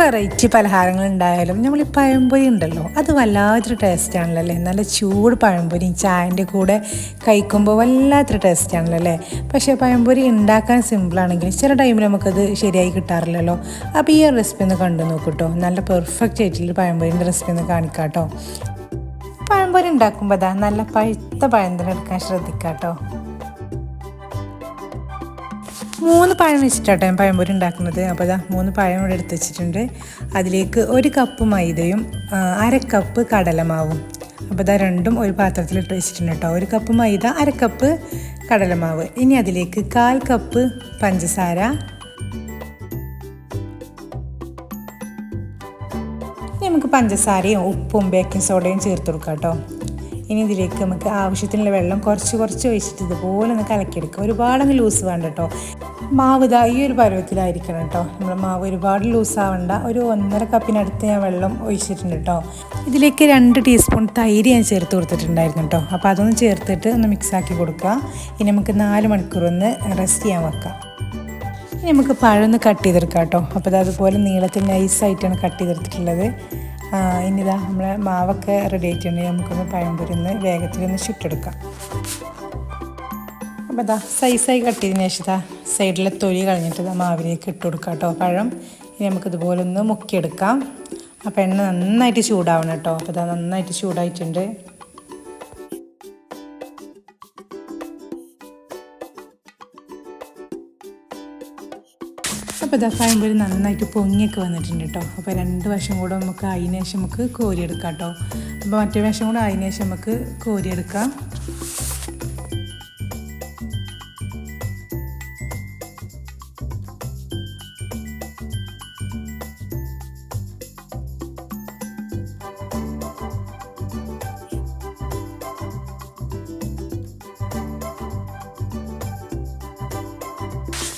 Variety പലഹാരങ്ങൾ ഉണ്ടായാലും നമ്മൾ ഈ പഴംപൊരി ഉണ്ടല്ലോ അത് വല്ലാത്തൊരു ടേസ്റ്റ് ആണല്ലോ അല്ലേ. നല്ല ചൂട് പഴംപൊരി ചായൻ്റെ കൂടെ കഴിക്കുമ്പോൾ വല്ലാത്തൊരു ടേസ്റ്റ് ആണല്ലോ അല്ലേ. പക്ഷേ പഴംപൊരി ഉണ്ടാക്കാൻ സിമ്പിളാണെങ്കിൽ ചില ടൈമിൽ നമുക്കത് ശരിയായി കിട്ടാറില്ലല്ലോ. അപ്പോൾ ഈ റെസിപ്പി ഒന്ന് കണ്ടു നോക്കൂട്ടോ. നല്ല പെർഫെക്റ്റ് ആയിട്ടുള്ള പഴംപൊരിൻ്റെ റെസിപ്പി ഒന്ന് കാണിക്കാം കേട്ടോ. പഴംപൊരി ഉണ്ടാക്കുമ്പോൾ അതാ നല്ല പഴുത്ത പഴം തന്നെ എടുക്കാൻ ശ്രദ്ധിക്കാം കേട്ടോ. 3 പഴം വെച്ചിട്ടാട്ടോ ഞാൻ പഴംപൊരി ഉണ്ടാക്കുന്നത്. അപ്പോൾ അതാ 3 പഴം ഇവിടെ എടുത്ത് വെച്ചിട്ടുണ്ട്. അതിലേക്ക് 1 കപ്പ് മൈദയും 1/2 കപ്പ് കടലമാവും. അപ്പോൾ ഇതാ രണ്ടും ഒരു പാത്രത്തിലിട്ട് വെച്ചിട്ടുണ്ട് കേട്ടോ. 1 കപ്പ് മൈദ, 1/2 കപ്പ് കടലമാവ്. ഇനി അതിലേക്ക് 1/4 കപ്പ് പഞ്ചസാര, ഇനി നമുക്ക് പഞ്ചസാരയും ഉപ്പും ബേക്കിംഗ് സോഡയും ചേർത്ത് കൊടുക്കാം കേട്ടോ. ഇനി ഇതിലേക്ക് നമുക്ക് ആവശ്യത്തിനുള്ള വെള്ളം കുറച്ച് ഒഴിച്ചിട്ട് ഇതുപോലെ ഒന്ന് കലക്കിയെടുക്കുക. ഒരുപാടങ്ങ് ലൂസ് വേണ്ട കേട്ടോ. മാവ് ഇതാ ഈ ഒരു പരുവത്തിലായിരിക്കണം കേട്ടോ. നമ്മൾ മാവ് ഒരുപാട് ലൂസാവണ്ട. ഒരു 1.5 കപ്പിനടുത്ത് ഞാൻ വെള്ളം ഒഴിച്ചിട്ടുണ്ട് കേട്ടോ. ഇതിലേക്ക് 2 ടീസ്പൂൺ തൈര് ഞാൻ ചേർത്ത് കൊടുത്തിട്ടുണ്ടായിരുന്നു കേട്ടോ. അപ്പോൾ അതൊന്ന് ചേർത്തിട്ട് ഒന്ന് മിക്സാക്കി കൊടുക്കുക. ഇനി നമുക്ക് 4 മണിക്കൂർ ഒന്ന് റെസ്റ്റ് ചെയ്യാൻ വെക്കാം. ഇനി നമുക്ക് പഴം ഒന്ന് കട്ട് ചെയ്തെടുക്കാം കേട്ടോ. അപ്പോൾ ഇത് അതുപോലെ നീളത്തിൽ നൈസായിട്ടാണ് കട്ട് ചെയ്തെടുത്തിട്ടുള്ളത്. ഇനി ഇതാ നമ്മളെ മാവൊക്കെ റെഡി ആയിട്ടുണ്ടെങ്കിൽ നമുക്കൊന്ന് പഴംപൊരി ഒന്ന് വേഗത്തിലൊന്ന് ചുട്ടെടുക്കാം. അപ്പോൾ ഇതാ സൈസായി കട്ട് ചെയ്തതിന് ശേഷം സൈഡിലെ തൊലി കളഞ്ഞിട്ട് മാവിലേക്ക് ഇട്ട് കൊടുക്കാം കേട്ടോ പഴം. ഇനി നമുക്കിതുപോലെ ഒന്ന് മുക്കിയെടുക്കാം. അപ്പോൾ എണ്ണ നന്നായിട്ട് ചൂടാവണം കേട്ടോ. അപ്പോൾ ഇതാ നന്നായിട്ട് ചൂടായിട്ടുണ്ട്. അപ്പോൾ ഇതാ പഴംപൊരി നന്നായിട്ട് പൊങ്ങിയൊക്കെ വന്നിട്ടുണ്ട് കേട്ടോ. അപ്പോൾ 2 വശം കൂടെ നമുക്ക് അതിന് ശേഷം നമുക്ക് കോരിയെടുക്കാം കേട്ടോ. അപ്പോൾ മറ്റേ വശം കൂടെ അതിന് ശേഷം നമുക്ക് കോരിയെടുക്കാം.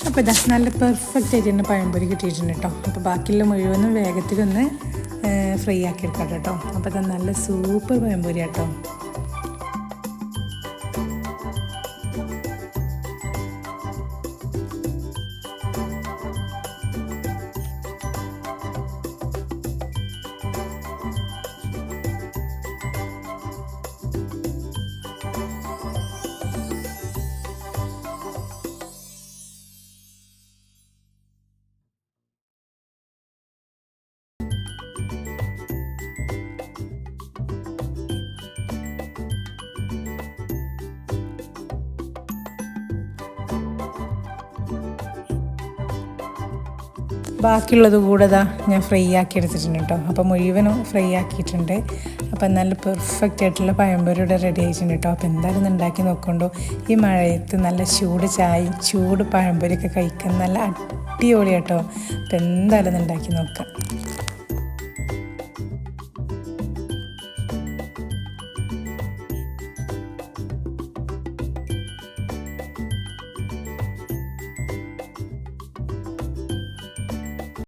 അപ്പോൾ ഇതാ നല്ല പെർഫെക്റ്റ് ആയിട്ട് തന്നെ പഴംപൊരി കിട്ടിയിട്ടുണ്ട് കേട്ടോ. അപ്പോൾ ബാക്കിയുള്ള മുഴുവനും വേഗത്തിലൊന്ന് ഫ്രൈ ആക്കി എടുക്കാം കേട്ടോ. അപ്പോൾ ഇത് നല്ല സൂപ്പർ പഴംപൊരി കേട്ടോ. ബാക്കിയുള്ളത് കൂടെ ഞാൻ ഫ്രൈ ആക്കി എടുത്തിട്ടുണ്ട് കേട്ടോ. അപ്പോൾ മുഴുവനും ഫ്രൈ ആക്കിയിട്ടുണ്ട്. അപ്പം നല്ല പെർഫെക്റ്റ് ആയിട്ടുള്ള പഴംപൊരി ഇവിടെ റെഡി ആയിട്ടുണ്ട് കേട്ടോ. അപ്പോൾ എന്തായാലും ഒന്ന് ഉണ്ടാക്കി നോക്കണ്ടോ. ഈ മഴയത്ത് നല്ല ചൂട് ചായയും ചൂട് പഴംപൊരിയൊക്കെ കഴിക്കാൻ നല്ല അടിപൊളി കേട്ടോ. അപ്പോൾ എന്തായാലും ഒന്ന് ഉണ്ടാക്കി നോക്കാം.